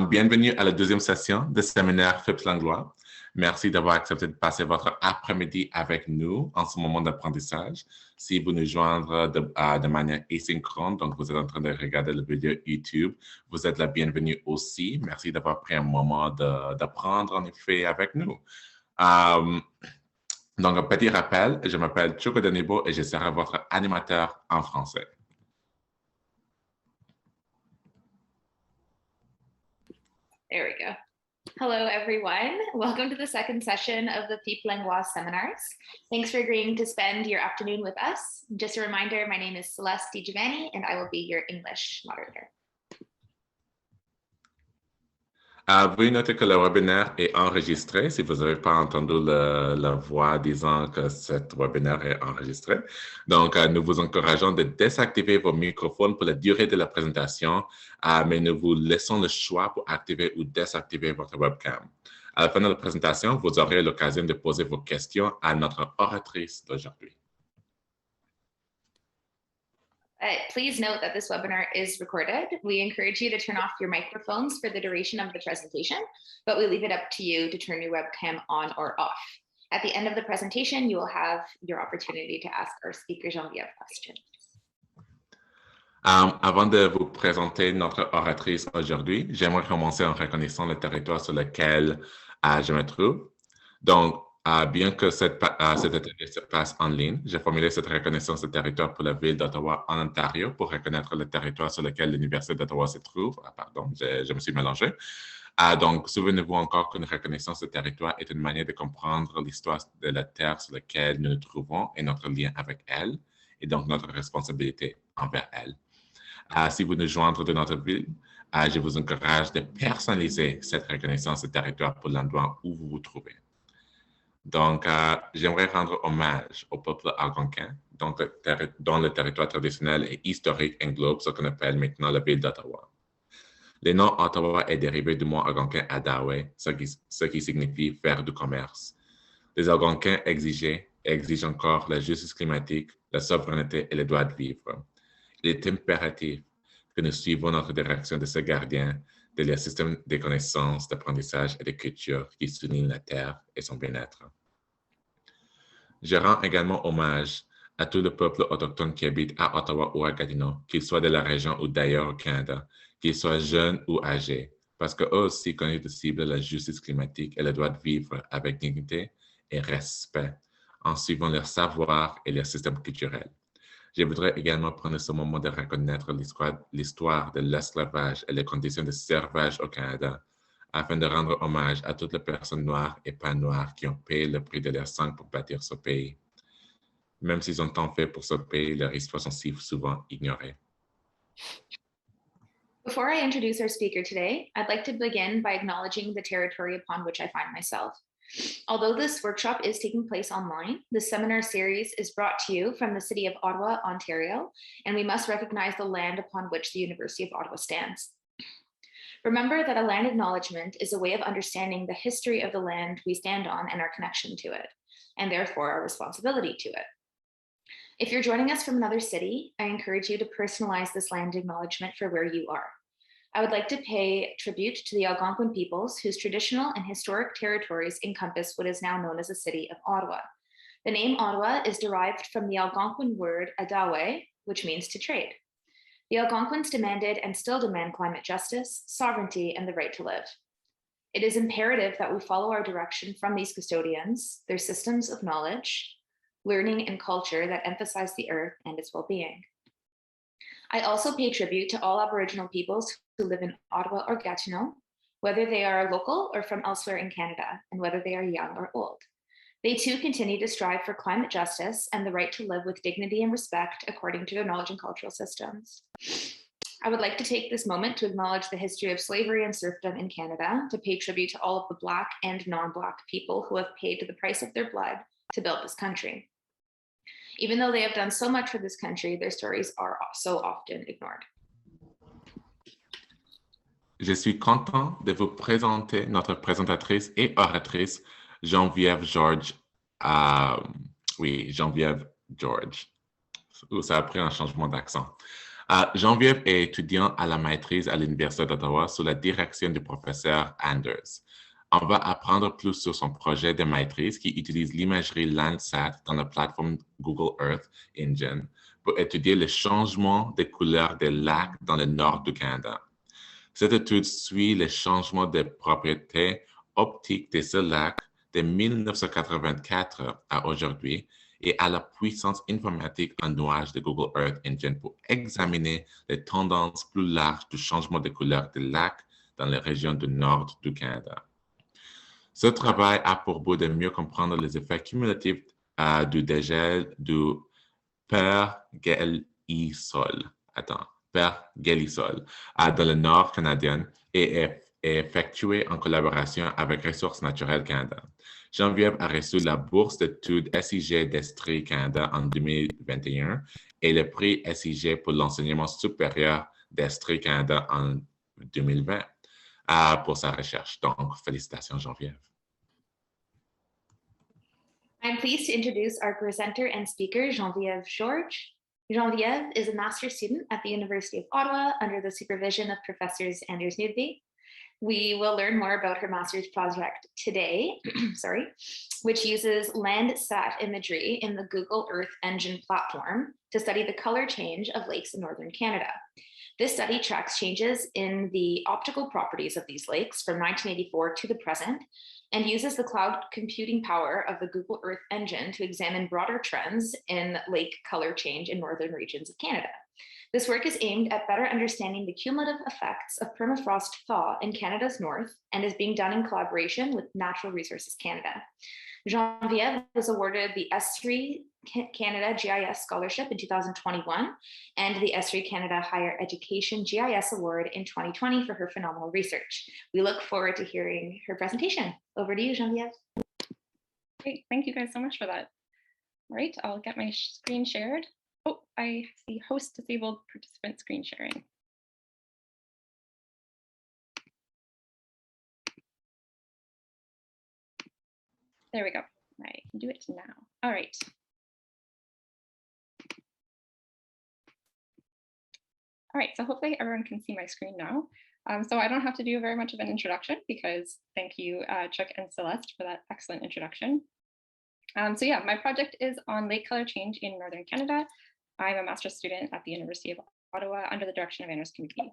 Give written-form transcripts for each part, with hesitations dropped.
Bienvenue à la deuxième session de séminaire FIPS Langlois. Merci d'avoir accepté de passer votre après-midi avec nous en ce moment d'apprentissage. Si vous nous joindre de manière asynchrone, donc vous êtes en train de regarder la vidéo YouTube, vous êtes la bienvenue aussi. Merci d'avoir pris un moment d'apprendre en effet avec nous. Donc, un petit rappel, je m'appelle Chuko Denibo et je serai votre animateur en français. There we go. Hello, everyone. Welcome to the second session of the FIPS Langlois seminars. Thanks for agreeing to spend your afternoon with us. Just a reminder, my name is Celeste DiGiovanni, and I will be your English moderator. Veuillez noter que le webinaire est enregistré. Si vous n'avez pas entendu la voix disant que cet webinaire est enregistré. Donc, nous vous encourageons de désactiver vos microphones pour la durée de la présentation, mais nous vous laissons le choix pour activer ou désactiver votre webcam. À la fin de la présentation, vous aurez l'occasion de poser vos questions à notre oratrice d'aujourd'hui. Please note that this webinar is recorded. We encourage you to turn off your microphones for the duration of the presentation, but we leave it up to you to turn your webcam on or off. At the end of the presentation, you will have your opportunity to ask our speaker Genevieve questions. Avant de vous présenter notre oratrice aujourd'hui, j'aimerais commencer en reconnaissant le territoire sur lequel je me trouve. Donc, bien que cette atelier se passe en ligne, j'ai formulé cette reconnaissance de territoire pour la ville d'Ottawa en Ontario pour reconnaître le territoire sur lequel l'Université d'Ottawa se trouve. Pardon, je me suis mélangé. Donc, souvenez-vous encore qu'une reconnaissance de territoire est une manière de comprendre l'histoire de la terre sur laquelle nous nous trouvons et notre lien avec elle, et donc notre responsabilité envers elle. Si vous nous joindre de notre ville, je vous encourage de personnaliser cette reconnaissance de territoire pour l'endroit où vous vous trouvez. Donc, j'aimerais rendre hommage au peuple algonquin, dont le territoire traditionnel et historique englobe ce qu'on appelle maintenant la ville d'Ottawa. Le nom Ottawa est dérivé du mot algonquin Adawe, ce qui signifie faire du commerce. Les Algonquins exigent encore la justice climatique, la souveraineté et le droit de vivre. Il est impératif que nous suivions notre direction de ce gardien de système de connaissances, d'apprentissage et de culture qui souligne la terre et son bien-être. Je rends également hommage à tout le peuple autochtone qui habite à Ottawa ou à Gatineau, qu'ils soient de la région ou d'ailleurs au Canada, qu'ils soient jeunes ou âgés, parce qu'eux aussi connaissent de cible la justice climatique et le droit de vivre avec dignité et respect, en suivant leur savoir et leur système culturel. Je voudrais également prendre ce moment de reconnaître l'histoire de l'esclavage et les conditions de servage au Canada, afin de rendre hommage à toutes les personnes noires et pas noires qui ont payé le prix de leur sang pour bâtir ce pays. Même s'ils ont tant fait pour ce pays, leurs histoires sont si souvent ignorées. Before I introduce our speaker today, I'd like to begin by acknowledging the territory upon which I find myself. Although this workshop is taking place online, the seminar series is brought to you from the city of Ottawa, Ontario, and we must recognize the land upon which the University of Ottawa stands. Remember that a land acknowledgement is a way of understanding the history of the land we stand on and our connection to it, and therefore our responsibility to it. If you're joining us from another city, I encourage you to personalize this land acknowledgement for where you are. I would like to pay tribute to the Algonquin peoples whose traditional and historic territories encompass what is now known as the city of Ottawa. The name Ottawa is derived from the Algonquin word adawe, which means to trade. The Algonquins demanded and still demand climate justice, sovereignty, and the right to live. It is imperative that we follow our direction from these custodians, their systems of knowledge, learning, and culture that emphasize the earth and its well-being. I also pay tribute to all Aboriginal peoples who live in Ottawa or Gatineau, whether they are local or from elsewhere in Canada, and whether they are young or old. They too continue to strive for climate justice and the right to live with dignity and respect according to their knowledge and cultural systems. I would like to take this moment to acknowledge the history of slavery and serfdom in Canada, to pay tribute to all of the Black and non-Black people who have paid the price of their blood to build this country. Even though they have done so much for this country, their stories are so often ignored. Je suis content de vous présenter notre présentatrice et oratrice, Genevieve George. Oui, Genevieve George. Ça a pris un changement d'accent. Geneviève est étudiante à la maîtrise à l'Université d'Ottawa sous la direction du professeur Anders. On va apprendre plus sur son projet de maîtrise qui utilise l'imagerie Landsat dans la plateforme Google Earth Engine pour étudier le changement des couleurs des lacs dans le nord du Canada. Cette étude suit le changement des propriétés optiques de ce lac de 1984 à aujourd'hui et à la puissance informatique en nuage de Google Earth Engine pour examiner les tendances plus larges du changement de couleur des lacs dans les régions du nord du Canada. Ce travail a pour but de mieux comprendre les effets cumulatifs du dégel du pergélisol, pergélisol dans le nord canadien et est effectué en collaboration avec Ressources naturelles Canada. Geneviève a reçu la bourse d'études SIG d'Estrie Canada en 2021 et le prix SIG pour l'enseignement supérieur d'Estrie Canada en 2020 pour sa recherche. Donc, félicitations, Geneviève. I'm pleased to introduce our presenter and speaker, Genevieve George. Genevieve is a master's student at the University of Ottawa under the supervision of Professors Anders Nudvig. We will learn more about her master's project today, which uses Landsat imagery in the Google Earth Engine platform to study the color change of lakes in northern Canada. This study tracks changes in the optical properties of these lakes from 1984 to the present and uses the cloud computing power of the Google Earth Engine to examine broader trends in lake color change in northern regions of Canada. This work is aimed at better understanding the cumulative effects of permafrost thaw in Canada's north and is being done in collaboration with Natural Resources Canada. Genevieve was awarded the S3 Canada GIS Scholarship in 2021 and the S3 Canada Higher Education GIS Award in 2020 for her phenomenal research. We look forward to hearing her presentation. Over to you, Genevieve. Great, thank you guys so much for that. All right, I'll get my screen shared. Oh, I see host disabled participant screen sharing. There we go. I can do it now. All right. All right, so hopefully everyone can see my screen now. So I don't have to do very much of an introduction because thank you, Chuck and Celeste, for that excellent introduction. So yeah, my project is on lake color change in northern Canada. I'm a master's student at the University of Ottawa under the direction of Anders Nudvig.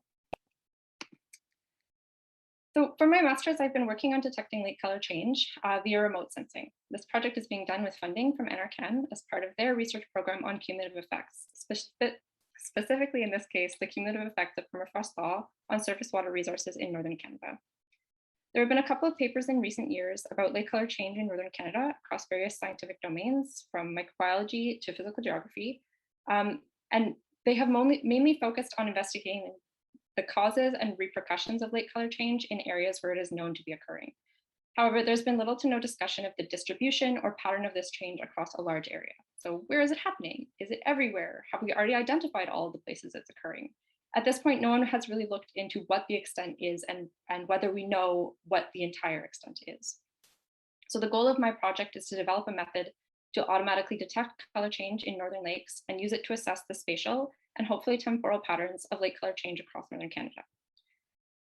So for my master's, I've been working on detecting lake color change via remote sensing. This project is being done with funding from NRCan as part of their research program on cumulative effects, specifically in this case, the cumulative effect of permafrost thaw on surface water resources in northern Canada. There have been a couple of papers in recent years about lake color change in northern Canada across various scientific domains, from microbiology to physical geography, and they have mainly focused on investigating the causes and repercussions of lake color change in areas where it is known to be occurring. However, there's been little to no discussion of the distribution or pattern of this change across a large area. So where is it happening? Is it everywhere? Have we already identified all of the places it's occurring? At this point, no one has really looked into what the extent is and whether we know what the entire extent is. So the goal of my project is to develop a method to automatically detect color change in northern lakes and use it to assess the spatial and hopefully temporal patterns of lake color change across northern Canada.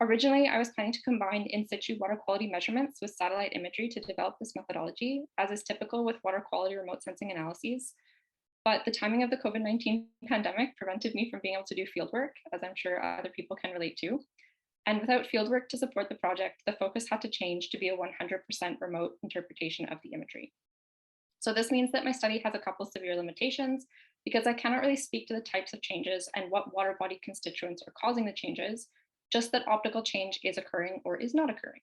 Originally, I was planning to combine in situ water quality measurements with satellite imagery to develop this methodology, as is typical with water quality remote sensing analyses. But the timing of the COVID-19 pandemic prevented me from being able to do fieldwork, as I'm sure other people can relate to. And without fieldwork to support the project, the focus had to change to be a 100% remote interpretation of the imagery. So this means that my study has a couple severe limitations because I cannot really speak to the types of changes and what water body constituents are causing the changes, just that optical change is occurring or is not occurring.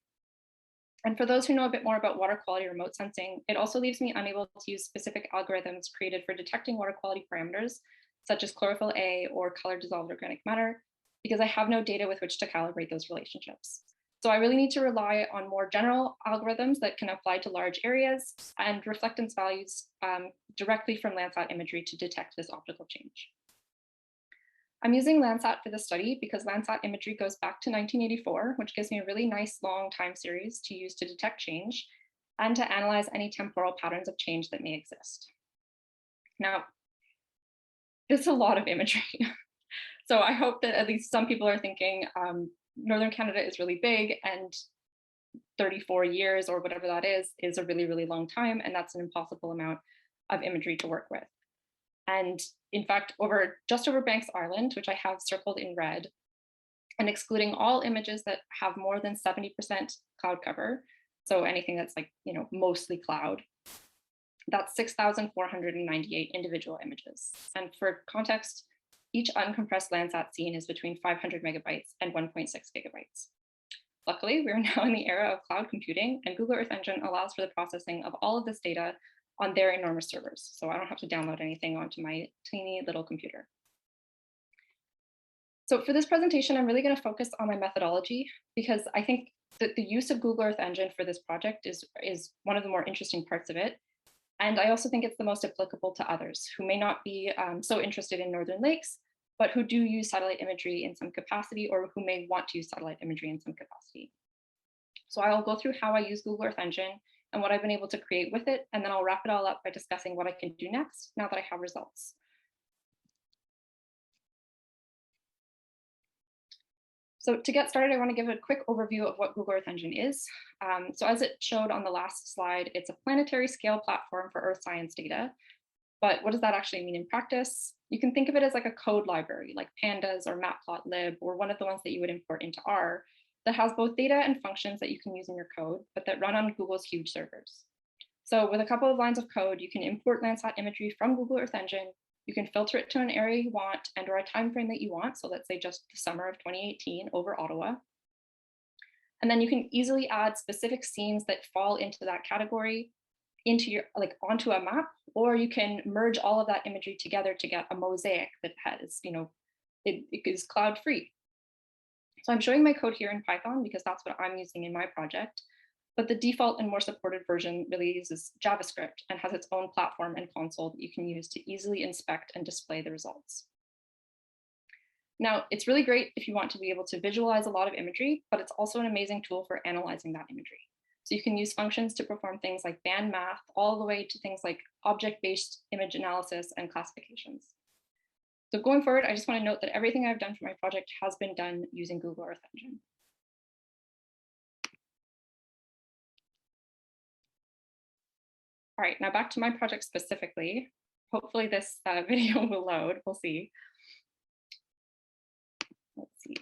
And for those who know a bit more about water quality remote sensing, it also leaves me unable to use specific algorithms created for detecting water quality parameters, such as chlorophyll A or color dissolved organic matter, because I have no data with which to calibrate those relationships. So I really need to rely on more general algorithms that can apply to large areas and reflectance values directly from Landsat imagery to detect this optical change. I'm using Landsat for this study because Landsat imagery goes back to 1984, which gives me a really nice long time series to use to detect change and to analyze any temporal patterns of change that may exist. Now, it's a lot of imagery. So I hope that at least some people are thinking Northern Canada is really big, and 34 years or whatever that is a really, really long time. And that's an impossible amount of imagery to work with. And in fact, just over Banks Island, which I have circled in red, and excluding all images that have more than 70% cloud cover, so anything that's like, mostly cloud, that's 6,498 individual images. And for context, each uncompressed Landsat scene is between 500 megabytes and 1.6 gigabytes. Luckily, we are now in the era of cloud computing, and Google Earth Engine allows for the processing of all of this data on their enormous servers. So I don't have to download anything onto my teeny little computer. So for this presentation, I'm really going to focus on my methodology, because I think that the use of Google Earth Engine for this project is one of the more interesting parts of it. And I also think it's the most applicable to others who may not be so interested in Northern Lakes, but who do use satellite imagery in some capacity, or who may want to use satellite imagery in some capacity. So I'll go through how I use Google Earth Engine and what I've been able to create with it, and then I'll wrap it all up by discussing what I can do next now that I have results. So to get started, I want to give a quick overview of what Google Earth Engine is. So as it showed on the last slide, it's a planetary scale platform for Earth science data. But what does that actually mean in practice? You can think of it as like a code library, like pandas or matplotlib, or one of the ones that you would import into R, that has both data and functions that you can use in your code, but that run on Google's huge servers. So with a couple of lines of code, you can import Landsat imagery from Google Earth Engine. You can filter it to an area you want and or a time frame that you want. So let's say just the summer of 2018 over Ottawa. And then you can easily add specific scenes that fall into that category onto a map, or you can merge all of that imagery together to get a mosaic that has, it is cloud free. So I'm showing my code here in Python because that's what I'm using in my project. But the default and more supported version really uses JavaScript and has its own platform and console that you can use to easily inspect and display the results. Now, it's really great if you want to be able to visualize a lot of imagery, but it's also an amazing tool for analyzing that imagery. So you can use functions to perform things like band math, all the way to things like object-based image analysis and classifications. So going forward, I just want to note that everything I've done for my project has been done using Google Earth Engine. All right, now back to my project specifically. Hopefully this video will load, we'll see. Let's see.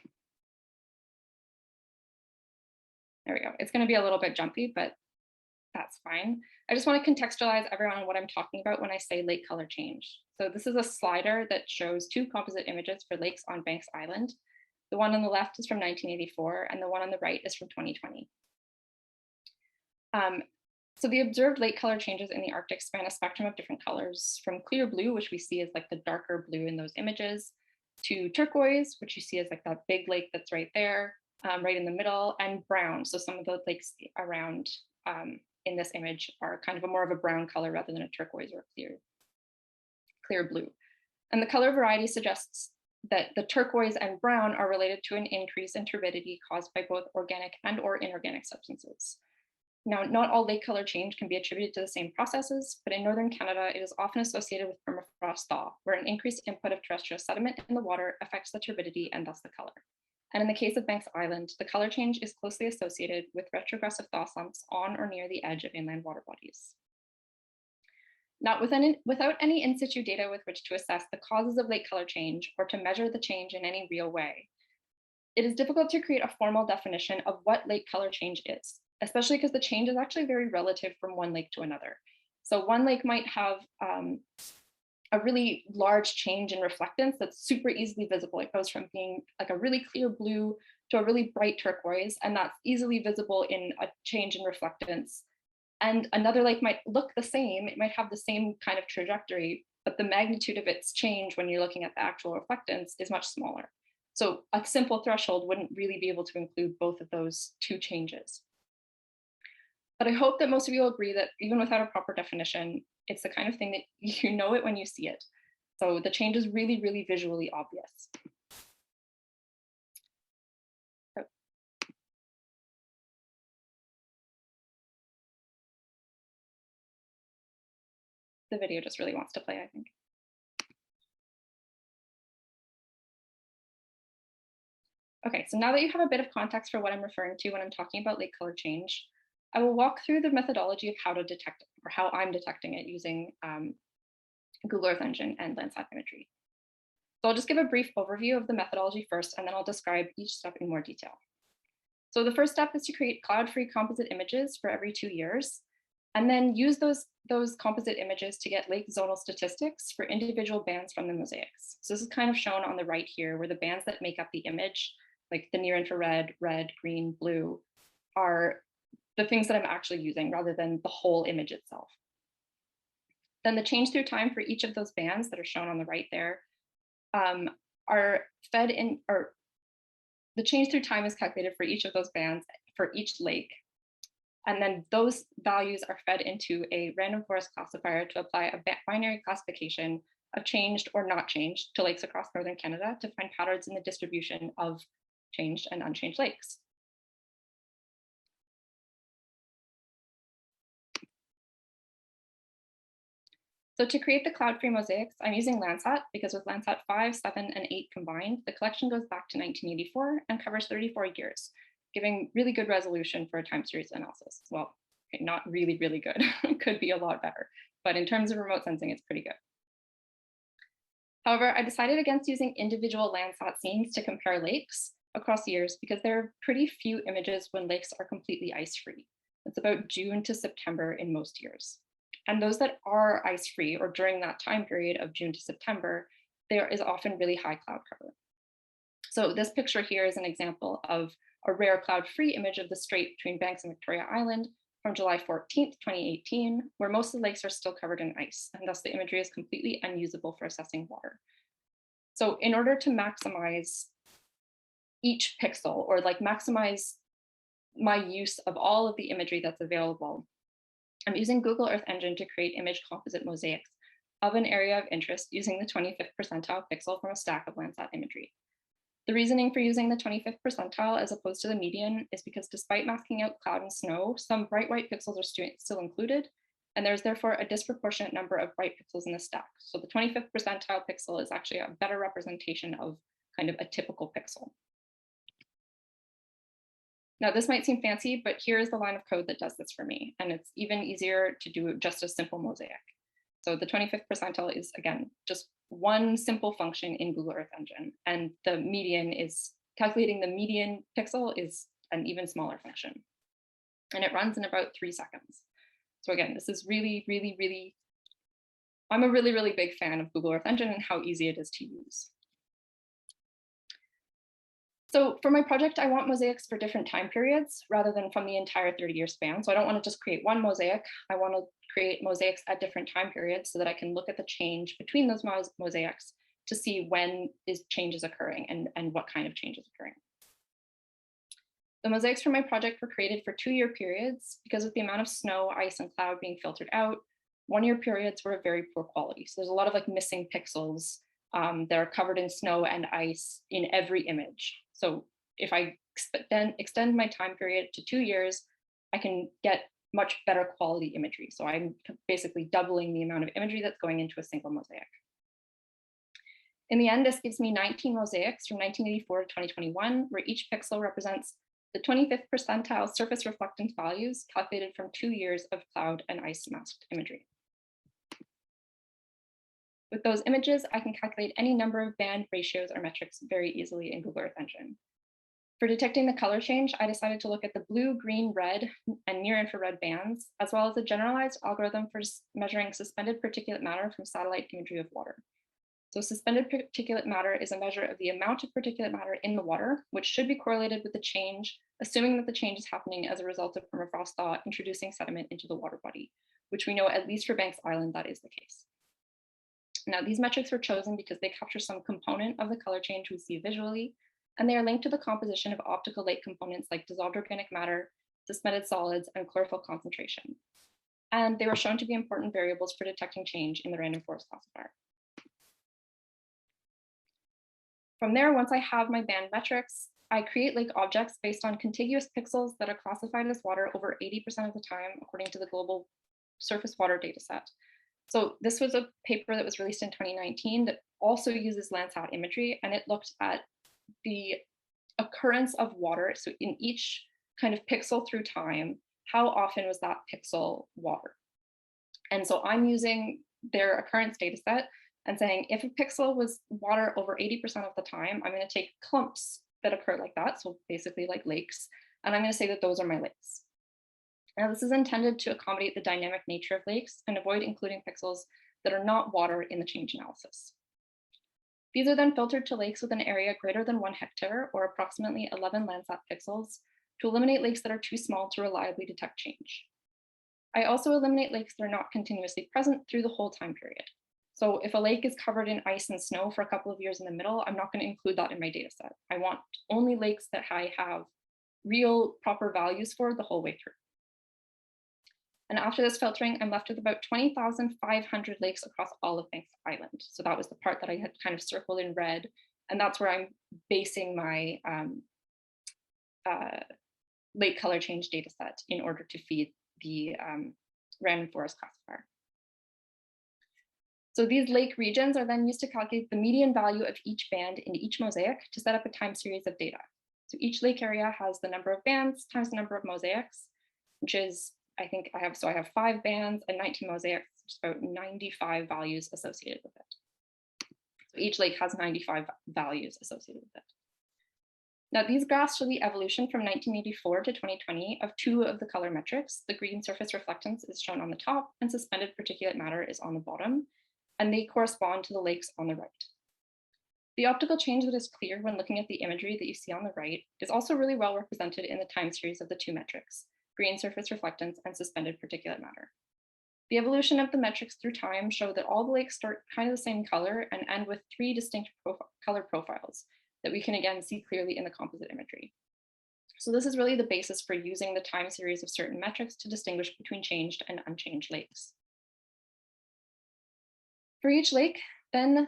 There we go. It's going to be a little bit jumpy, but that's fine. I just want to contextualize everyone on what I'm talking about when I say lake color change. So this is a slider that shows two composite images for lakes on Banks Island. The one on the left is from 1984, and the one on the right is from 2020. So the observed lake color changes in the Arctic span a spectrum of different colors, from clear blue, which we see as like the darker blue in those images, to turquoise, which you see as like that big lake that's right there, right in the middle, and brown. So some of the lakes around in this image are kind of more of a brown color rather than a turquoise or clear blue. And the color variety suggests that the turquoise and brown are related to an increase in turbidity caused by both organic and or inorganic substances. Now, not all lake color change can be attributed to the same processes, but in Northern Canada, it is often associated with permafrost thaw, where an increased input of terrestrial sediment in the water affects the turbidity and thus the color. And in the case of Banks Island, the color change is closely associated with retrogressive thaw slumps on or near the edge of inland water bodies. Now, without any in situ data with which to assess the causes of lake color change or to measure the change in any real way, it is difficult to create a formal definition of what lake color change is, especially because the change is actually very relative from one lake to another. So one lake might have a really large change in reflectance that's super easily visible. It goes from being like a really clear blue to a really bright turquoise, and that's easily visible in a change in reflectance. And another lake might look the same, it might have the same kind of trajectory, but the magnitude of its change when you're looking at the actual reflectance is much smaller. So a simple threshold wouldn't really be able to include both of those two changes. But I hope that most of you will agree that even without a proper definition, it's the kind of thing that you know it when you see it. So the change is really, really visually obvious. The video just really wants to play, I think. Okay, so now that you have a bit of context for what I'm referring to when I'm talking about lake color change, I will walk through the methodology of how to detect it, or how I'm detecting it using Google Earth Engine and Landsat imagery. So I'll just give a brief overview of the methodology first, and then I'll describe each step in more detail. So the first step is to create cloud-free composite images for every 2 years, and then use those composite images to get lake zonal statistics for individual bands from the mosaics. So this is kind of shown on the right here, where the bands that make up the image, like the near infrared, red, green, blue, are the things that I'm actually using rather than the whole image itself. Then the change through time for each of those bands that are shown on the right there are fed in, or the change through time is calculated for each of those bands for each lake. And then those values are fed into a random forest classifier to apply a binary classification of changed or not changed to lakes across northern Canada to find patterns in the distribution of changed and unchanged lakes. So to create the cloud-free mosaics, I'm using Landsat because with Landsat 5, 7, and 8 combined, the collection goes back to 1984 and covers 34 years, giving really good resolution for a time series analysis. Well, okay, not really, really good. It could be a lot better, but in terms of remote sensing, it's pretty good. However, I decided against using individual Landsat scenes to compare lakes across years because there are pretty few images when lakes are completely ice-free. It's about June to September in most years. And those that are ice-free, or during that time period of June to September, there is often really high cloud cover. So this picture here is an example of a rare cloud-free image of the strait between Banks and Victoria Island from July 14th, 2018, where most of the lakes are still covered in ice, and thus the imagery is completely unusable for assessing water. So in order to maximize each pixel, or like maximize my use of all of the imagery that's available, I'm using Google Earth Engine to create image composite mosaics of an area of interest using the 25th percentile pixel from a stack of Landsat imagery. The reasoning for using the 25th percentile as opposed to the median is because despite masking out cloud and snow, some bright white pixels are still included, and there's therefore a disproportionate number of bright pixels in the stack. So the 25th percentile pixel is actually a better representation of kind of a typical pixel. Now, this might seem fancy, but here's the line of code that does this for me. And it's even easier to do just a simple mosaic. So the 25th percentile is, again, just one simple function in Google Earth Engine. And the median is, calculating the median pixel is an even smaller function. And it runs in about 3 seconds. So again, this is really, really, really, I'm a really, really big fan of Google Earth Engine and how easy it is to use. So for my project, I want mosaics for different time periods rather than from the entire 30-year span. So I don't want to just create one mosaic. I want to create mosaics at different time periods so that I can look at the change between those mosaics to see when change is occurring and what kind of change is occurring. The mosaics for my project were created for 2-year periods because with the amount of snow, ice, and cloud being filtered out, 1-year periods were of very poor quality. So there's a lot of like missing pixels that are covered in snow and ice in every image. So if I then extend my time period to 2 years, I can get much better quality imagery. So I'm basically doubling the amount of imagery that's going into a single mosaic. In the end, this gives me 19 mosaics from 1984 to 2021, where each pixel represents the 25th percentile surface reflectance values calculated from 2 years of cloud and ice masked imagery. With those images, I can calculate any number of band ratios or metrics very easily in Google Earth Engine. For detecting the color change, I decided to look at the blue, green, red, and near infrared bands, as well as a generalized algorithm for measuring suspended particulate matter from satellite imagery of water. So suspended particulate matter is a measure of the amount of particulate matter in the water, which should be correlated with the change, assuming that the change is happening as a result of permafrost thaw introducing sediment into the water body, which we know at least for Banks Island that is the case. Now, these metrics were chosen because they capture some component of the color change we see visually, and they are linked to the composition of optical lake components like dissolved organic matter, suspended solids, and chlorophyll concentration. And they were shown to be important variables for detecting change in the random forest classifier. From there, once I have my band metrics, I create lake objects based on contiguous pixels that are classified as water over 80% of the time, according to the global surface water dataset. So this was a paper that was released in 2019 that also uses Landsat imagery, and it looked at the occurrence of water. So in each kind of pixel through time, how often was that pixel water? And so I'm using their occurrence data set and saying, if a pixel was water over 80% of the time, I'm going to take clumps that occur like that, so basically like lakes, and I'm going to say that those are my lakes. Now, this is intended to accommodate the dynamic nature of lakes and avoid including pixels that are not water in the change analysis. These are then filtered to lakes with an area greater than 1 hectare, or approximately 11 Landsat pixels, to eliminate lakes that are too small to reliably detect change. I also eliminate lakes that are not continuously present through the whole time period. So if a lake is covered in ice and snow for a couple of years in the middle, I'm not going to include that in my data set. I want only lakes that I have real proper values for the whole way through. And after this filtering, I'm left with about 20,500 lakes across all of Banks Island. So that was the part that I had kind of circled in red. And that's where I'm basing my lake color change data set in order to feed the random forest classifier. So these lake regions are then used to calculate the median value of each band in each mosaic to set up a time series of data. So each lake area has the number of bands times the number of mosaics, which is, I think I have 5 bands and 19 mosaics, which is about 95 values associated with it. So each lake has 95 values associated with it. Now, these graphs show the evolution from 1984 to 2020 of 2 of the color metrics. The green surface reflectance is shown on the top and suspended particulate matter is on the bottom, and they correspond to the lakes on the right. The optical change that is clear when looking at the imagery that you see on the right is also really well represented in the time series of the 2 metrics, green surface reflectance and suspended particulate matter. The evolution of the metrics through time show that all the lakes start kind of the same color and end with 3 distinct color profiles that we can again see clearly in the composite imagery. So this is really the basis for using the time series of certain metrics to distinguish between changed and unchanged lakes. For each lake, then,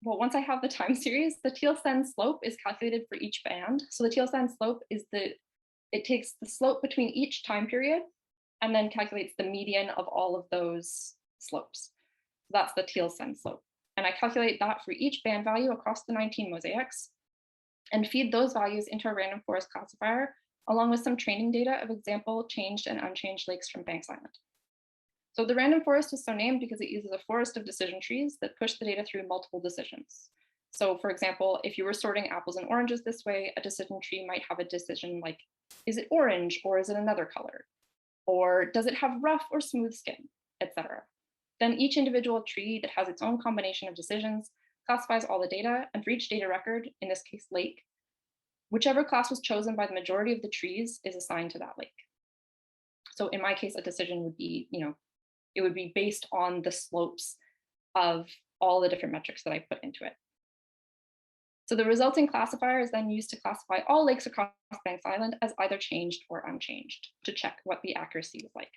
well, once I have the time series, the teal sand slope is calculated for each band. So the teal sand slope is it takes the slope between each time period and then calculates the median of all of those slopes. So that's the teal sand slope. And I calculate that for each band value across the 19 mosaics and feed those values into a random forest classifier, along with some training data of example changed and unchanged lakes from Banks Island. So the random forest is so named because it uses a forest of decision trees that push the data through multiple decisions. So for example, if you were sorting apples and oranges this way, a decision tree might have a decision like, is it orange or is it another color? Or does it have rough or smooth skin, etc. Then each individual tree that has its own combination of decisions classifies all the data, and for each data record, in this case lake, whichever class was chosen by the majority of the trees is assigned to that lake. So in my case, a decision would be, it would be based on the slopes of all the different metrics that I put into it. So the resulting classifier is then used to classify all lakes across Banks Island as either changed or unchanged to check what the accuracy was like.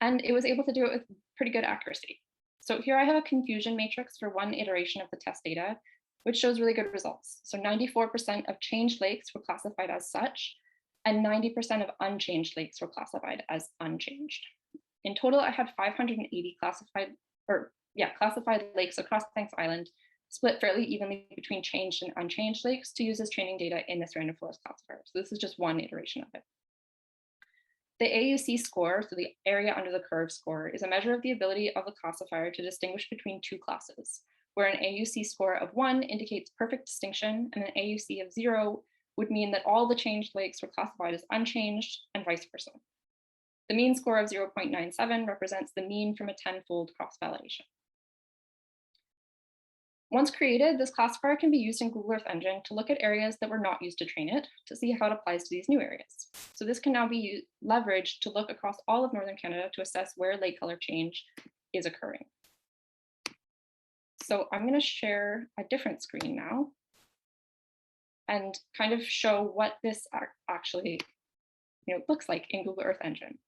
And it was able to do it with pretty good accuracy. So here I have a confusion matrix for one iteration of the test data, which shows really good results. So 94% of changed lakes were classified as such, and 90% of unchanged lakes were classified as unchanged. In total, I had 580 classified lakes across Banks Island, split fairly evenly between changed and unchanged lakes to use as training data in this random forest classifier. So this is just one iteration of it. The AUC score, so the area under the curve score, is a measure of the ability of the classifier to distinguish between 2 classes, where an AUC score of 1 indicates perfect distinction, and an AUC of 0 would mean that all the changed lakes were classified as unchanged, and vice versa. The mean score of 0.97 represents the mean from a 10-fold cross-validation. Once created, this classifier can be used in Google Earth Engine to look at areas that were not used to train it to see how it applies to these new areas. So this can now be leveraged to look across all of Northern Canada to assess where lake color change is occurring. So I'm going to share a different screen now and kind of show what this actually looks like in Google Earth Engine.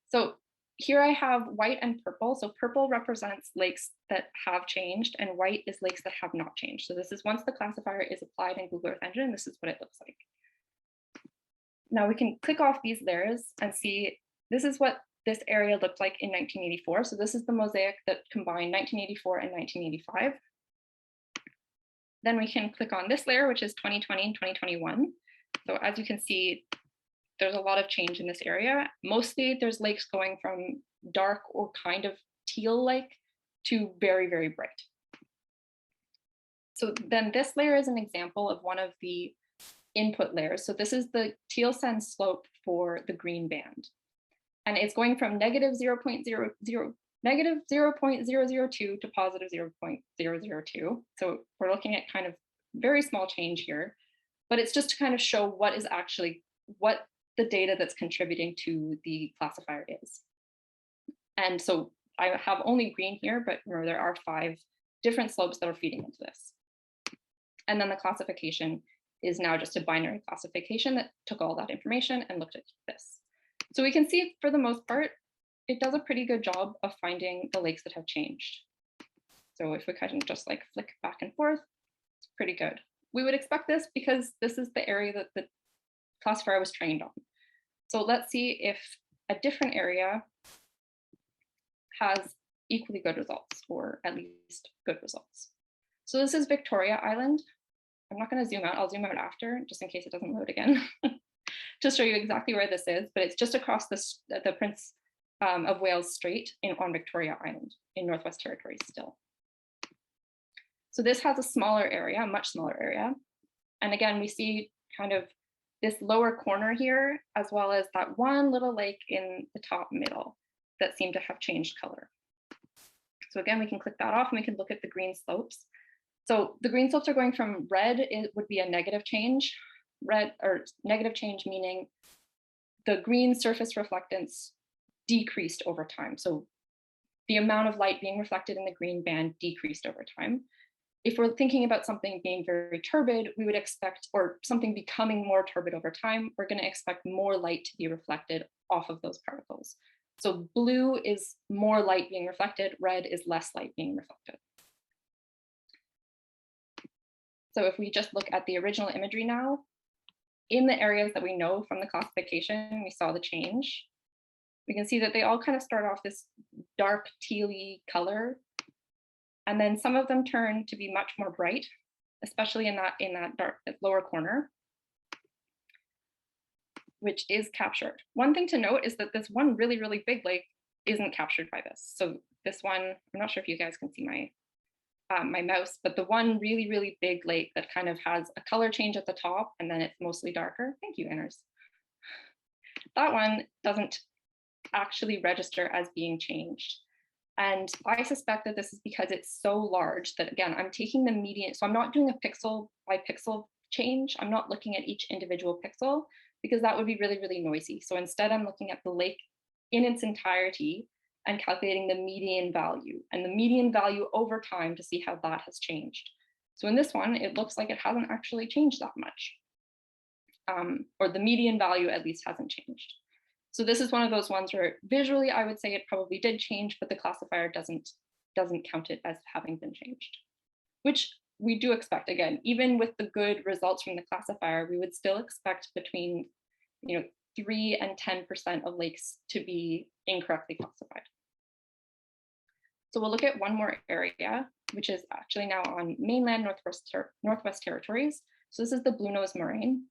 So here I have white and purple. So purple represents lakes that have changed and white is lakes that have not changed. So this is once the classifier is applied in Google Earth Engine, this is what it looks like. Now we can click off these layers and see this is what this area looked like in 1984. So this is the mosaic that combined 1984 and 1985. Then we can click on this layer, which is 2020 and 2021. So as you can see, there's a lot of change in this area. Mostly there's lakes going from dark or kind of teal-like to very, very bright. So then this layer is an example of one of the input layers. So this is the teal sand slope for the green band. And it's going from negative 0.002 to positive 0.002. So we're looking at kind of very small change here, but it's just to kind of show what is actually, what the data that's contributing to the classifier is. And so I have only green here, but remember there are 5 different slopes that are feeding into this. And then the classification is now just a binary classification that took all that information and looked at this. So we can see for the most part, it does a pretty good job of finding the lakes that have changed. So if we kind of just like flick back and forth, it's pretty good. We would expect this because this is the area that the classifier was trained on. So let's see if a different area has equally good results, or at least good results. So this is Victoria Island. I'm not going to zoom out. I'll zoom out after, just in case it doesn't load again, to show you exactly where this is. But it's just across the Prince of Wales Strait on Victoria Island in Northwest Territories still. So this has a smaller area, a much smaller area. And again, we see kind of this lower corner here, as well as that one little lake in the top middle that seem to have changed color. So again, we can click that off and we can look at the green slopes. So the green slopes are going from red, it would be a negative change. Red, or negative change meaning the green surface reflectance decreased over time. So the amount of light being reflected in the green band decreased over time. If we're thinking about something being very turbid, we would expect, or something becoming more turbid over time, we're going to expect more light to be reflected off of those particles. So blue is more light being reflected, red is less light being reflected. So if we just look at the original imagery now, in the areas that we know from the classification, we saw the change. We can see that they all kind of start off this dark tealy color. And then some of them turn to be much more bright, especially in that dark lower corner, which is captured. One thing to note is that this one really, really big lake isn't captured by this. So this one, I'm not sure if you guys can see my mouse, but the one really, really big lake that kind of has a color change at the top and then it's mostly darker. Thank you, Inners. That one doesn't actually register as being changed. And I suspect that this is because it's so large that, again, I'm taking the median. So I'm not doing a pixel by pixel change. I'm not looking at each individual pixel because that would be really, really noisy. So instead, I'm looking at the lake in its entirety and calculating the median value and the median value over time to see how that has changed. So in this one, it looks like it hasn't actually changed that much, or the median value at least hasn't changed. So this is one of those ones where visually I would say it probably did change, but the classifier doesn't count it as having been changed, which we do expect. Again, even with the good results from the classifier, we would still expect between 3 and 10% of lakes to be incorrectly classified. So we'll look at one more area, which is actually now on mainland Northwest Territories. So this is the Bluenose Moraine.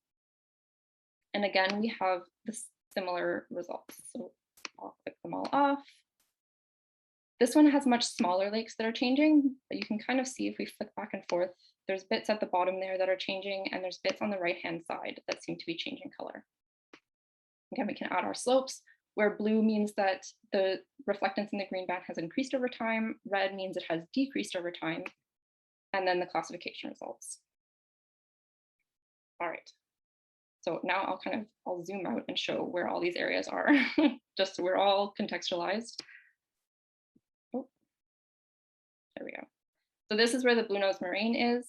And again, we have the similar results. So I'll click them all off. This one has much smaller lakes that are changing, but you can kind of see if we flick back and forth, there's bits at the bottom there that are changing, and there's bits on the right-hand side that seem to be changing color. Again, we can add our slopes, where blue means that the reflectance in the green band has increased over time, red means it has decreased over time, and then the classification results. All right. So now I'll zoom out and show where all these areas are, just so we're all contextualized. Oh, there we go. So this is where the Bluenose Moraine is.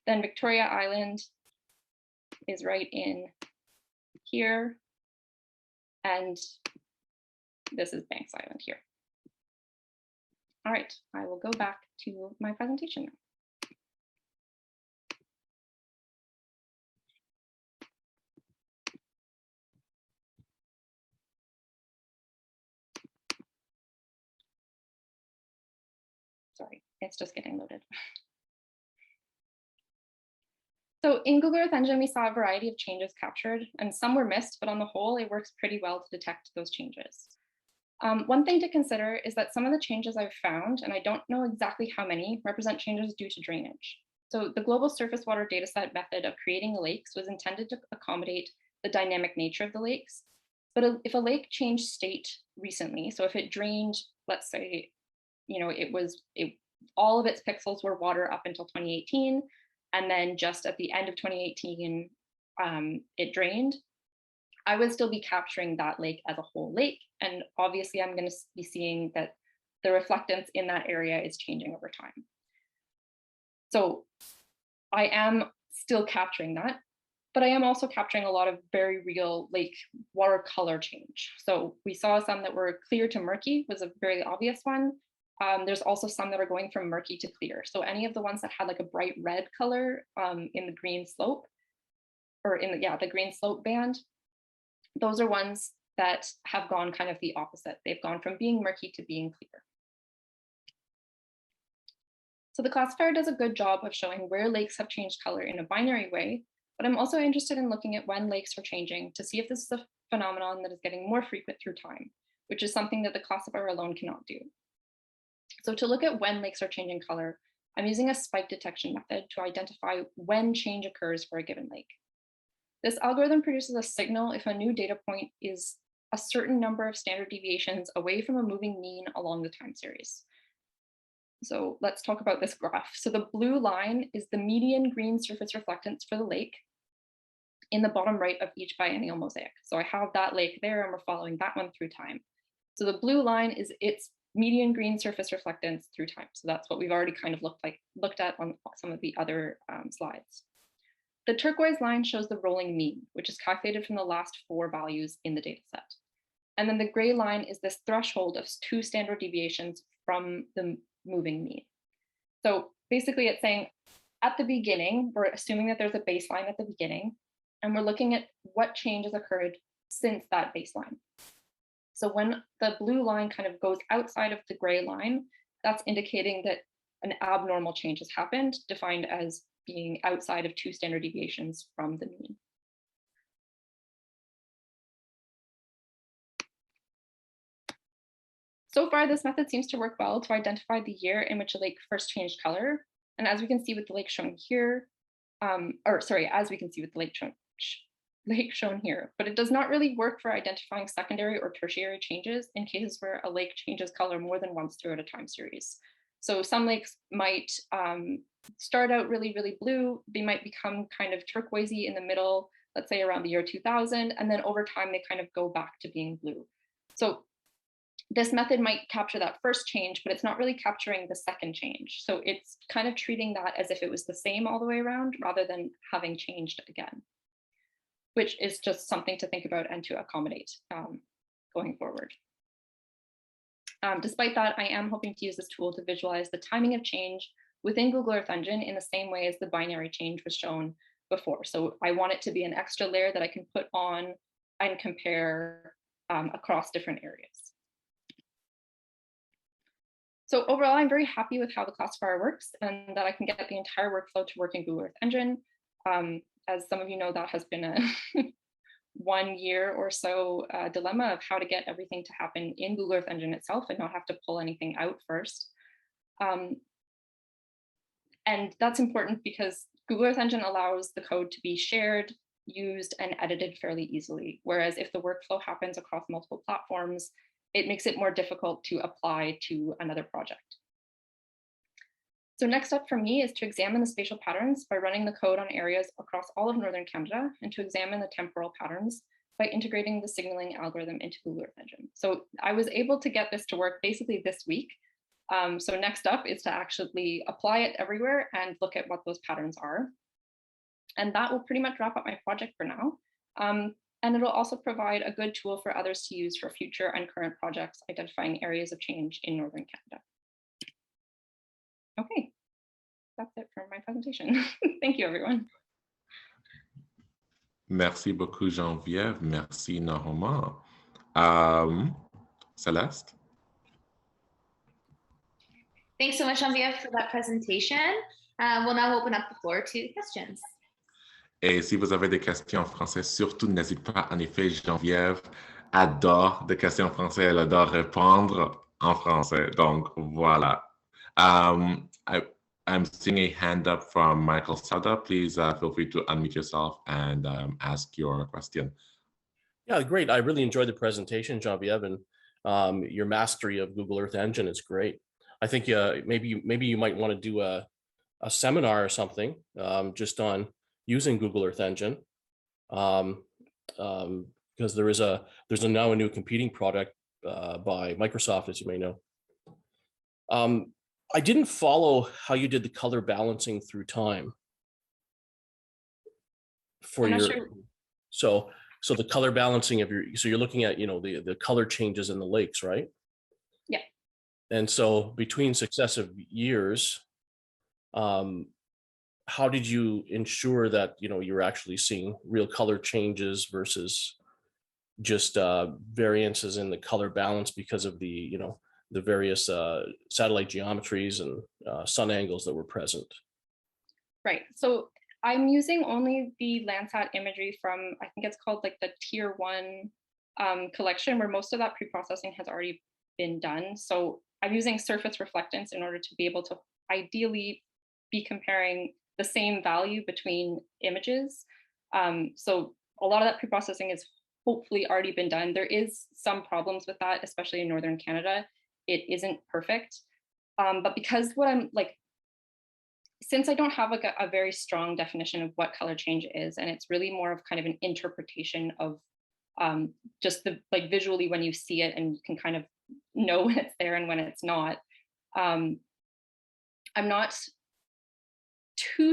Then Victoria Island is right in here. And this is Banks Island here. All right, I will go back to my presentation now. Sorry, it's just getting loaded. So in Google Earth Engine, we saw a variety of changes captured, and some were missed, but on the whole, it works pretty well to detect those changes. One thing to consider is that some of the changes I've found, and I don't know exactly how many, represent changes due to drainage. So the global surface water dataset method of creating the lakes was intended to accommodate the dynamic nature of the lakes. But if a lake changed state recently, so if it drained, let's say, all of its pixels were water up until 2018, and then just at the end of 2018, it drained, I would still be capturing that lake as a whole lake. And obviously I'm going to be seeing that the reflectance in that area is changing over time. So I am still capturing that, but I am also capturing a lot of very real lake water color change. So we saw some that were clear to murky, was a very obvious one. There's also some that are going from murky to clear. So any of the ones that had like a bright red color in the green slope, or in the green slope band, those are ones that have gone kind of the opposite. They've gone from being murky to being clear. So the classifier does a good job of showing where lakes have changed color in a binary way, but I'm also interested in looking at when lakes are changing to see if this is a phenomenon that is getting more frequent through time, which is something that the classifier alone cannot do. So to look at when lakes are changing color, I'm using a spike detection method to identify when change occurs for a given lake. This algorithm produces a signal if a new data point is a certain number of standard deviations away from a moving mean along the time series. So let's talk about this graph. So the blue line is the median green surface reflectance for the lake in the bottom right of each biennial mosaic. So I have that lake there and we're following that one through time. So the blue line is its median green surface reflectance through time. So that's what we've already kind of looked at on some of the other slides. The turquoise line shows the rolling mean, which is calculated from the last 4 values in the data set. And then the gray line is this threshold of 2 standard deviations from the moving mean. So basically it's saying at the beginning, we're assuming that there's a baseline at the beginning, and we're looking at what change has occurred since that baseline. So when the blue line kind of goes outside of the gray line, that's indicating that an abnormal change has happened, defined as being outside of 2 standard deviations from the mean. So far, this method seems to work well to identify the year in which a lake first changed color. And as we can see with the lake shown here, as we can see with the lake shown here, but it does not really work for identifying secondary or tertiary changes in cases where a lake changes color more than once throughout a time series. So some lakes might start out really, really blue. They might become kind of turquoisey in the middle, let's say around the year 2000, and then over time they kind of go back to being blue. So this method might capture that first change, but it's not really capturing the second change. So it's kind of treating that as if it was the same all the way around rather than having changed again, which is just something to think about and to accommodate going forward. Despite that, I am hoping to use this tool to visualize the timing of change within Google Earth Engine in the same way as the binary change was shown before. So I want it to be an extra layer that I can put on and compare across different areas. So overall, I'm very happy with how the classifier works and that I can get the entire workflow to work in Google Earth Engine. As some of you know, that has been a 1 year or so dilemma of how to get everything to happen in Google Earth Engine itself and not have to pull anything out first. And that's important because Google Earth Engine allows the code to be shared, used, and edited fairly easily. Whereas if the workflow happens across multiple platforms, it makes it more difficult to apply to another project. So next up for me is to examine the spatial patterns by running the code on areas across all of Northern Canada and to examine the temporal patterns by integrating the signaling algorithm into Google Earth Engine. So I was able to get this to work basically this week. So next up is to actually apply it everywhere and look at what those patterns are. And that will pretty much wrap up my project for now. And it'll also provide a good tool for others to use for future and current projects identifying areas of change in Northern Canada. Okay, that's it for my presentation. Thank you, everyone. Merci beaucoup, Geneviève. Merci, Norma. Celeste? Thanks so much, Geneviève, for that presentation. We'll now open up the floor to questions. Et si vous avez des questions en français, surtout n'hésitez pas. En effet, Geneviève adore des questions en français. Elle adore répondre en français. Donc, voilà. I'm seeing a hand up from Michael Sauda. Please feel free to unmute yourself and ask your question. Yeah, great. I really enjoyed the presentation, Genevieve, and your mastery of Google Earth Engine is great. I think maybe you might want to do a seminar or something just on using Google Earth Engine, because there's now a new competing product by Microsoft, as you may know. I didn't follow how you did the color balancing through time for your. Sure. So the color balancing of so you're looking at, the color changes in the lakes, right? Yeah. And so between successive years, how did you ensure that, you're actually seeing real color changes versus just variances in the color balance because of the, the various satellite geometries and sun angles that were present? Right. So I'm using only the Landsat imagery from, I think it's called like the tier 1 collection, where most of that pre-processing has already been done. So I'm using surface reflectance in order to be able to ideally be comparing the same value between images. So a lot of that pre-processing has hopefully already been done. There is some problems with that, especially in Northern Canada. It isn't perfect. But because since I don't have a very strong definition of what color change is, and it's really more of kind of an interpretation of just the visually when you see it and you can kind of know when it's there and when it's not. I'm not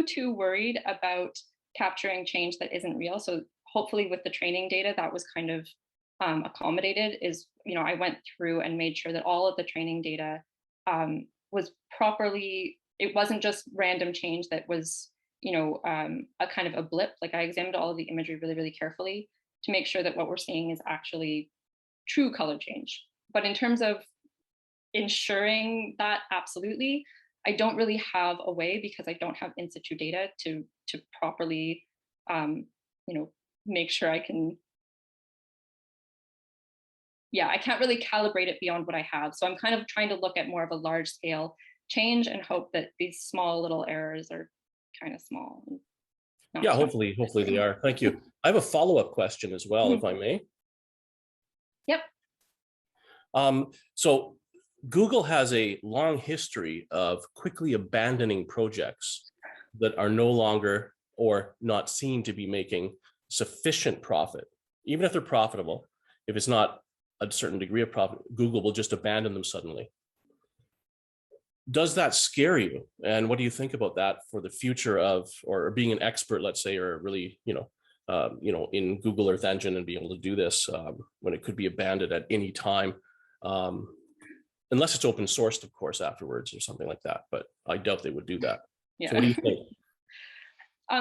too worried about capturing change that isn't real. So hopefully with the training data that was kind of accommodated is, I went through and made sure that all of the training data was properly. It wasn't just random change that was, a kind of a blip. Like I examined all of the imagery really, really carefully to make sure that what we're seeing is actually true color change. But in terms of ensuring that, absolutely, I don't really have a way, because I don't have in situ data to properly, make sure I can. Yeah, I can't really calibrate it beyond what I have. So I'm kind of trying to look at more of a large scale change and hope that these small little errors are kind of small. Yeah, hopefully they are. Thank you. I have a follow-up question as well, if I may. Yep. So Google has a long history of quickly abandoning projects that are no longer or not seen to be making sufficient profit. Even if they're profitable, if it's not a certain degree of profit, Google will just abandon them suddenly. Does that scare you? And what do you think about that for the future of, or being an expert, let's say, or really, in Google Earth Engine and being able to do this when it could be abandoned at any time, unless it's open sourced, of course, afterwards or something like that. But I doubt they would do that. Yeah. So what do you think?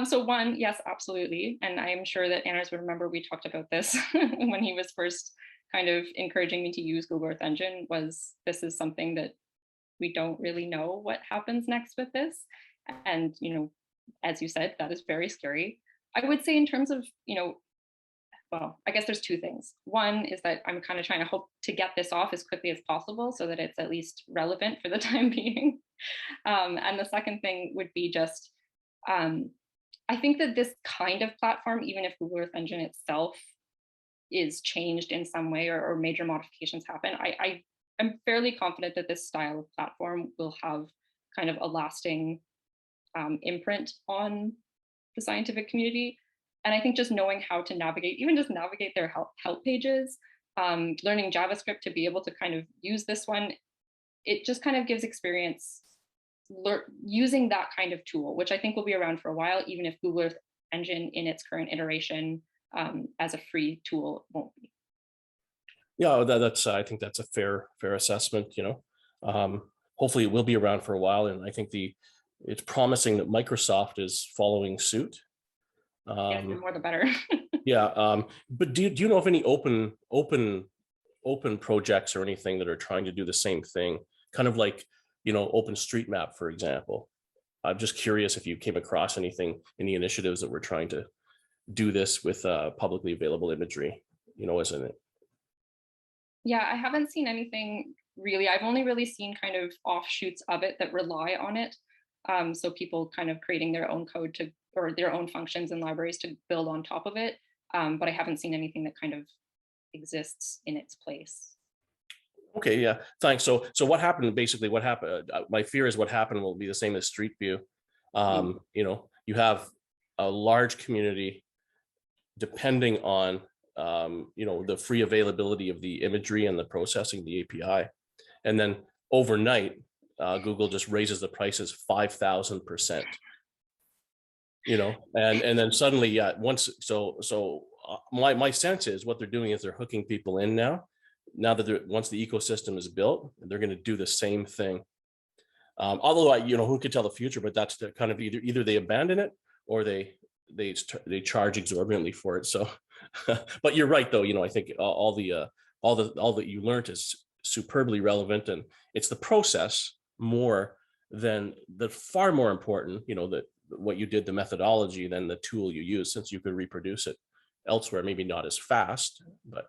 So one, yes, absolutely. And I'm sure that Anders would remember we talked about this when he was first kind of encouraging me to use Google Earth Engine, was this is something that we don't really know what happens next with this. And, as you said, that is very scary. I would say in terms of, well, I guess there's two things. One is that I'm kind of trying to hope to get this off as quickly as possible so that it's at least relevant for the time being. And the second thing would be just, I think that this kind of platform, even if Google Earth Engine itself is changed in some way or major modifications happen, I'm fairly confident that this style of platform will have kind of a lasting imprint on the scientific community. And I think just knowing how to navigate, even just navigate their help pages, learning JavaScript to be able to kind of use this one, it just kind of gives experience using that kind of tool, which I think will be around for a while, even if Google Earth Engine in its current iteration as a free tool won't be. Yeah, that's I think that's a fair assessment. Hopefully it will be around for a while, and I think it's promising that Microsoft is following suit. Yes, the more the better. Yeah, but do you know of any open projects or anything that are trying to do the same thing, kind of like OpenStreetMap, for example? I'm just curious if you came across anything, any initiatives that were trying to do this with publicly available imagery, isn't it? Yeah, I haven't seen anything really. I've only really seen kind of offshoots of it that rely on it. So people kind of creating their own code or their own functions and libraries to build on top of it. But I haven't seen anything that kind of exists in its place. Okay, yeah, thanks. So what happened, basically what happened, my fear is what happened will be the same as Street View. You have a large community depending on, the free availability of the imagery and the processing, the API. And then overnight, Google just raises the prices 5,000%. And then suddenly, yeah, my sense is what they're doing is they're hooking people in now that once the ecosystem is built, they're going to do the same thing. Although who could tell the future, but that's the kind of either they abandon it or they charge exorbitantly for it. So, but you're right though. I think all that you learned is superbly relevant, and it's the process more than far more important. That what you did, the methodology, than the tool you use, since you could reproduce it elsewhere, maybe not as fast, but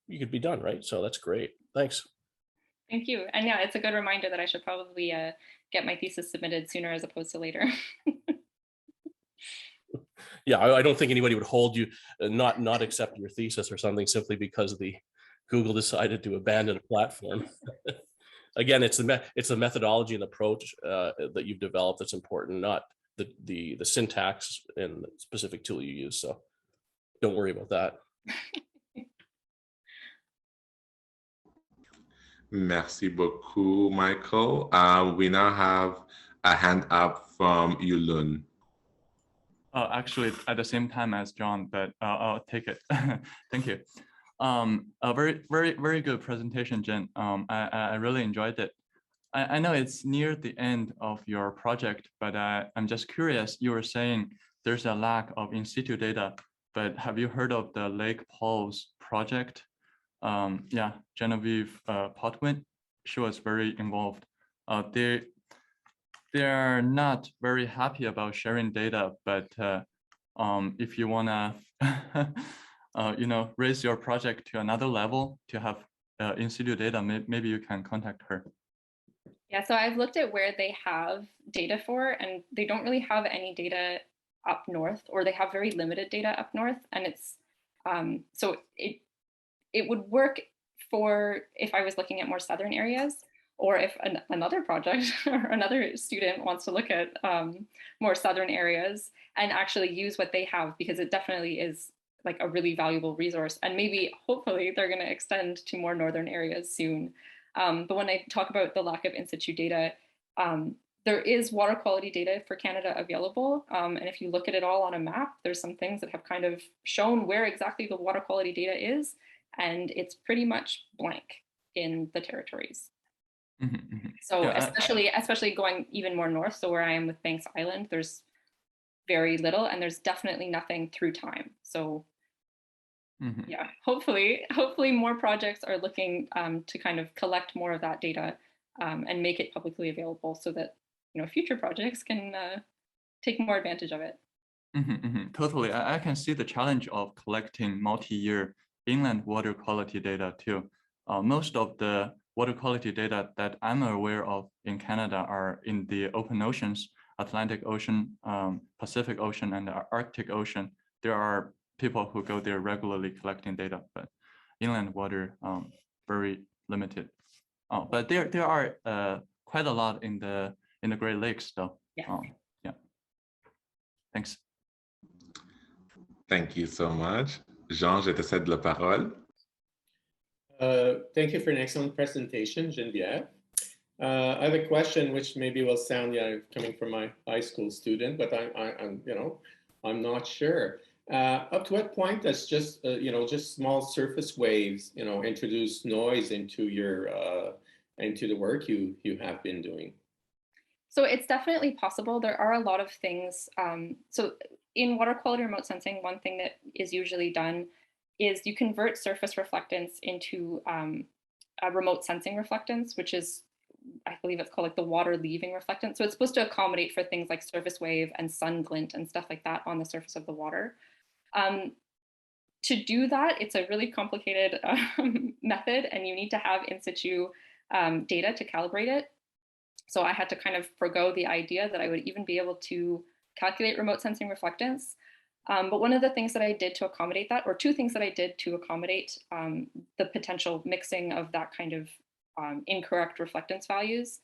you could be done, right? So that's great. Thanks. Thank you. And yeah, it's a good reminder that I should probably get my thesis submitted sooner as opposed to later. Yeah, I don't think anybody would hold you, not accept your thesis or something simply because Google decided to abandon a platform. Again, it's the methodology and approach that you've developed that's important, not the syntax and the specific tool you use. So don't worry about that. Merci beaucoup, Michael. We now have a hand up from Yulun. Actually, at the same time as John, but I'll take it. Thank you. A very, very, very good presentation, Jen. I really enjoyed it. I know it's near the end of your project, but I'm just curious. You were saying there's a lack of in situ data, but have you heard of the Lake Pulse project? Yeah, Genevieve Potwin, she was very involved. They're not very happy about sharing data, but if you wanna, raise your project to another level to have in situ data, maybe you can contact her. Yeah, so I've looked at where they have data for, and they don't really have any data up north, or they have very limited data up north, and it's so it would work for if I was looking at more southern areas, or if another project or another student wants to look at more southern areas and actually use what they have, because it definitely is like a really valuable resource. And maybe, hopefully, they're going to extend to more northern areas soon. But when I talk about the lack of in situ data, there is water quality data for Canada available. And if you look at it all on a map, there's some things that have kind of shown where exactly the water quality data is. And it's pretty much blank in the territories. Mm-hmm. So yeah, especially going even more north, so where I am with Banks Island, there's very little, and there's definitely nothing through time. So yeah, hopefully more projects are looking to kind of collect more of that data and make it publicly available, so that future projects can take more advantage of it. Totally, I can see the challenge of collecting multi-year inland water quality data too. Most of the water quality data that I'm aware of in Canada are in the open oceans, Atlantic Ocean, Pacific Ocean, and the Arctic Ocean. There are people who go there regularly collecting data, but inland water, very limited. But there are quite a lot in the Great Lakes, though. Yeah. Yeah. Thanks. Thank you so much. Jean, je te cède la parole. Thank you for an excellent presentation, Genevieve. I have a question which maybe will sound coming from my high school student, but I'm not sure. Up to what point does just small surface waves introduce noise into your into the work you have been doing? So it's definitely possible. There are a lot of things. So in water quality remote sensing, one thing that is usually done is you convert surface reflectance into a remote sensing reflectance, which is, I believe it's called like the water leaving reflectance. So it's supposed to accommodate for things like surface wave and sun glint and stuff like that on the surface of the water. To do that, it's a really complicated method, and you need to have in situ data to calibrate it. So I had to kind of forgo the idea that I would even be able to calculate remote sensing reflectance. But one of the things that I did to accommodate that, or two things that I did to accommodate the potential mixing of that kind of incorrect reflectance values,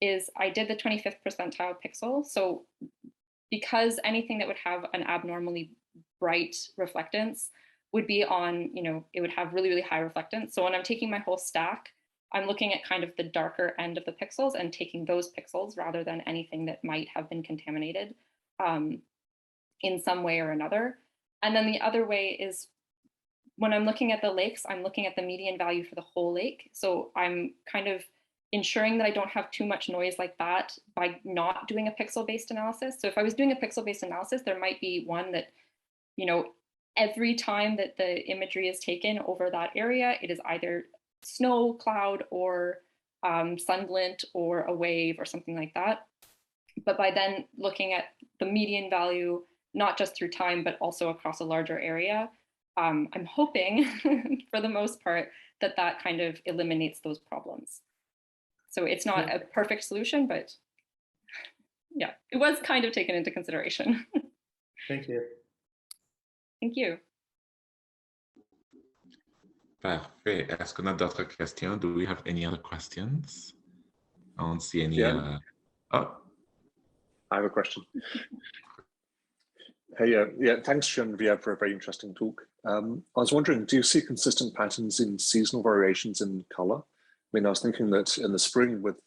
is I did the 25th percentile pixel. So because anything that would have an abnormally bright reflectance would be on, it would have really, really high reflectance. So when I'm taking my whole stack, I'm looking at kind of the darker end of the pixels and taking those pixels rather than anything that might have been contaminated in some way or another. And then the other way is when I'm looking at the lakes, I'm looking at the median value for the whole lake. So I'm kind of ensuring that I don't have too much noise like that by not doing a pixel-based analysis. So if I was doing a pixel-based analysis, there might be one that, every time that the imagery is taken over that area, it is either snow, cloud, or sunglint, or a wave, or something like that. But by then looking at the median value, not just through time, but also across a larger area, I'm hoping, for the most part, that kind of eliminates those problems. So it's not a perfect solution, but yeah, it was kind of taken into consideration. Thank you. Thank you. Parfait. Est-ce qu'on a d'autres questions? Do we have any other questions? I don't see any. Yeah. Oh. I have a question. Hey, yeah, thanks, Genevieve, for a very interesting talk. I was wondering, do you see consistent patterns in seasonal variations in color? I mean, I was thinking that in the spring, with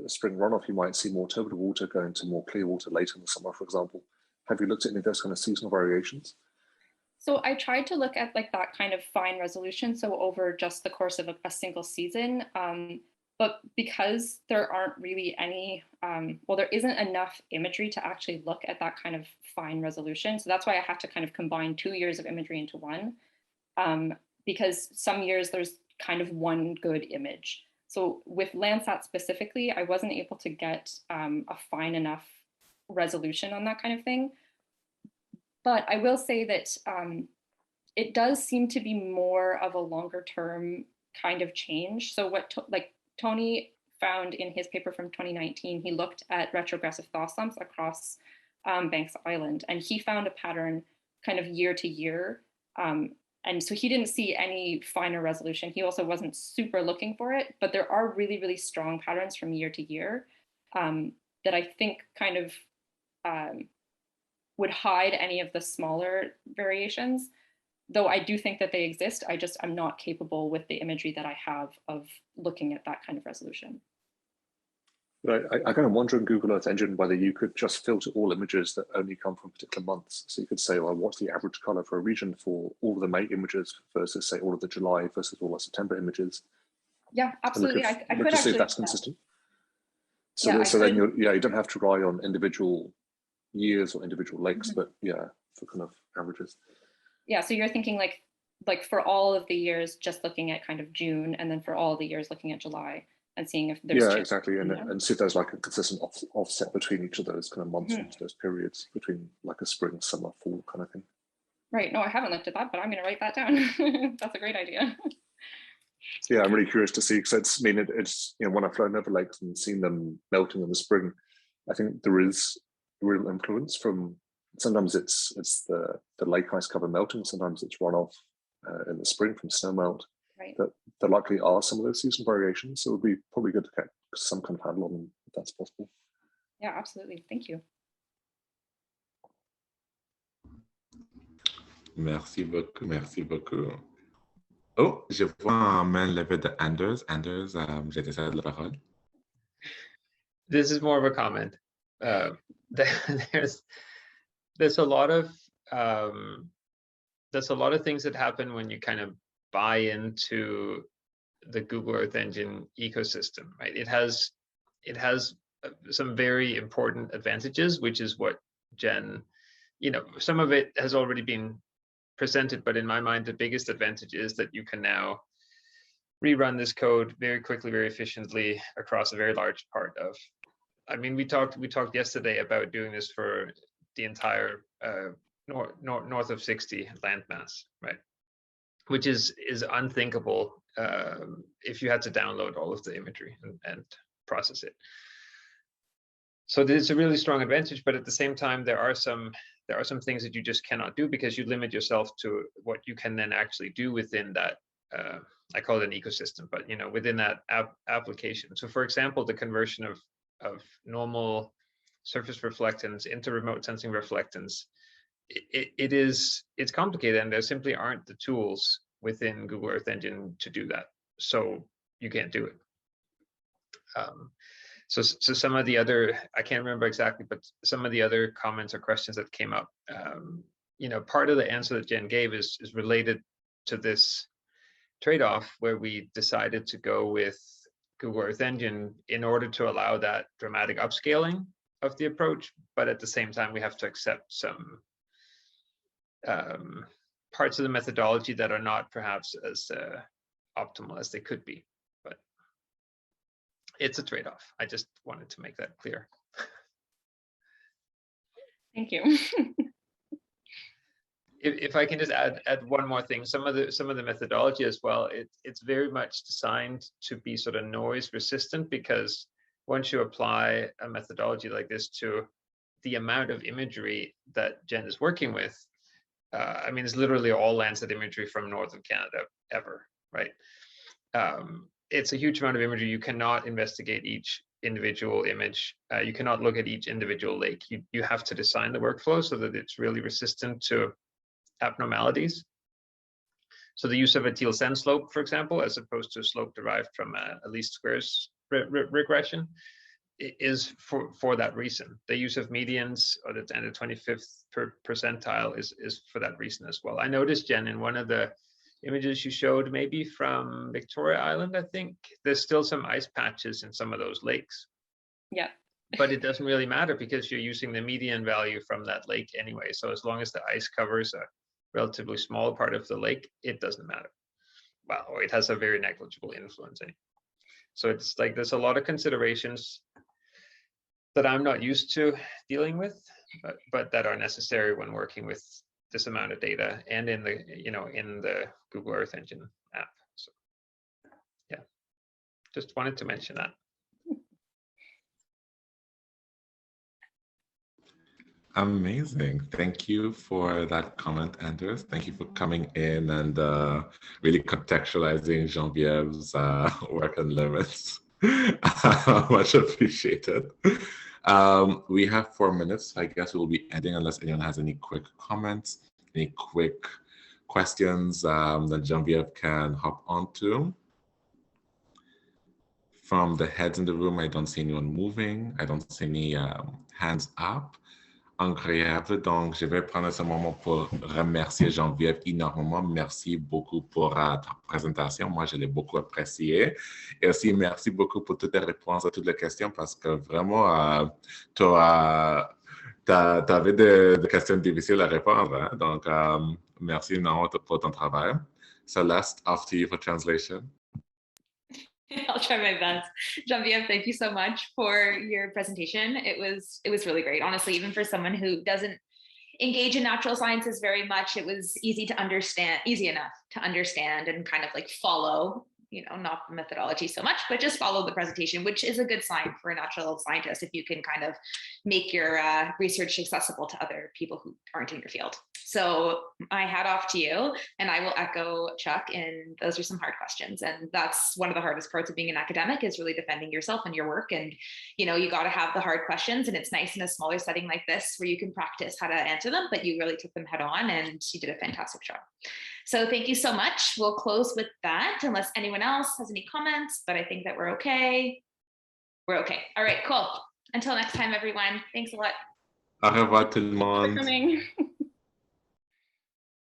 spring runoff, you might see more turbid water go into more clear water later in the summer, for example. Have you looked at any of those kind of seasonal variations? So I tried to look at like that kind of fine resolution, so over just the course of a single season. But because there aren't really any, well, there isn't enough imagery to actually look at that kind of fine resolution. So that's why I have to kind of combine 2 years of imagery into one, because some years there's kind of one good image. So with Landsat specifically, I wasn't able to get a fine enough resolution on that kind of thing. But I will say that it does seem to be more of a longer term kind of change. So what Tony found in his paper from 2019, he looked at retrogressive thaw slumps across Banks Island, and he found a pattern kind of year to year. And so he didn't see any finer resolution. He also wasn't super looking for it, but there are really, really strong patterns from year to year that I think kind of would hide any of the smaller variations, though I do think that they exist. I'm not capable with the imagery that I have of looking at that kind of resolution. But I kind of wonder in Google Earth Engine whether you could just filter all images that only come from particular months. So you could say, well, what's the average color for a region for all of the May images versus say all of the July versus all the September images? Yeah, absolutely. I could to see actually if that's consistent. So, yeah, so then you don't have to rely on individual years or individual lakes, but yeah, for kind of averages. Yeah, so you're thinking like for all of the years, just looking at kind of June, and then for all the years looking at July and seeing if there's exactly, and see if there's like a consistent offset between each of those kind of months, each of those periods between like a spring, summer, fall kind of thing. Right. No, I haven't looked at that, but I'm going to write that down. That's a great idea. Yeah, I'm really curious to see, because it's when I've flown over lakes and seen them melting in the spring, I think there is real influence from, sometimes it's the lake ice cover melting, sometimes it's runoff in the spring from snowmelt. Right. That there likely are some of those seasonal variations, so it would be probably good to get some kind of handle on them if that's possible. Yeah, absolutely. Thank you. Merci beaucoup, merci beaucoup. Oh, je vois en main levée de Anders. Anders, je te cède la parole. This is more of a comment. There's a lot of things that happen when you kind of buy into the Google Earth Engine ecosystem, right? It has some very important advantages, which is what Jen, some of it has already been presented, but in my mind, the biggest advantage is that you can now rerun this code very quickly, very efficiently across a very large part of, I mean, we talked yesterday about doing this for the entire north of 60 landmass, right? Which is unthinkable if you had to download all of the imagery and process it. So it's a really strong advantage, but at the same time, there are some things that you just cannot do because you limit yourself to what you can then actually do within that. I call it an ecosystem, but within that application. So, for example, the conversion of normal surface reflectance into remote sensing reflectance, it's complicated, and there simply aren't the tools within Google Earth Engine to do that. So you can't do it. So some of the other, I can't remember exactly, but some of the other comments or questions that came up, part of the answer that Jen gave is related to this trade-off where we decided to go with Google Earth Engine in order to allow that dramatic upscaling of the approach, but at the same time, we have to accept some parts of the methodology that are not perhaps as optimal as they could be. But it's a trade-off. I just wanted to make that clear. Thank you. If I can just add one more thing, some of the methodology as well, it's very much designed to be sort of noise resistant, because once you apply a methodology like this to the amount of imagery that Jen is working with, I mean, it's literally all Landsat imagery from north of Canada ever, right? It's a huge amount of imagery. You cannot investigate each individual image. You cannot look at each individual lake. You have to design the workflow so that it's really resistant to abnormalities. So the use of a teal-send slope, for example, as opposed to a slope derived from a least squares regression, is for that reason. The use of medians or the 25th percentile is for that reason as well. I noticed, Jen, in one of the images you showed, maybe from Victoria Island, I think, there's still some ice patches in some of those lakes. Yeah. But it doesn't really matter because you're using the median value from that lake anyway. So as long as the ice covers a relatively small part of the lake, it doesn't matter. Well, or it has a very negligible influence. So it's like there's a lot of considerations that I'm not used to dealing with, but that are necessary when working with this amount of data and in the in the Google Earth Engine app. So yeah, just wanted to mention that. Amazing. Thank you for that comment, Anders. Thank you for coming in and really contextualizing Genevieve's work and limits. Much appreciated. We have 4 minutes. So I guess we'll be ending unless anyone has any quick comments, any quick questions that Genevieve can hop onto. From the heads in the room, I don't see anyone moving. I don't see any hands up. Incroyable. Donc, je vais prendre ce moment pour remercier Geneviève énormément. Merci beaucoup pour ta présentation. Moi, je l'ai beaucoup apprécié. Et aussi, merci beaucoup pour toutes les réponses à toutes les questions parce que vraiment, tu avais des questions difficiles à répondre. Hein? Donc, merci énormément pour ton travail. Celeste, off to you for translation. I'll try my best. Genevieve, thank you so much for your presentation. It was really great. Honestly, even for someone who doesn't engage in natural sciences very much, it was easy enough to understand and kind of like follow, not the methodology so much, but just follow the presentation, which is a good sign for a natural scientist if you can kind of make your research accessible to other people who aren't in your field. So my hat off to you, and I will echo Chuck, and those are some hard questions. And that's one of the hardest parts of being an academic, is really defending yourself and your work. And, you got to have the hard questions, and it's nice in a smaller setting like this where you can practice how to answer them, but you really took them head on and you did a fantastic job. So thank you so much. We'll close with that unless anyone else has any comments, but I think that we're okay. We're okay. All right, cool. Until next time, everyone. Thanks a lot. Au revoir tout le monde. Thanks for coming.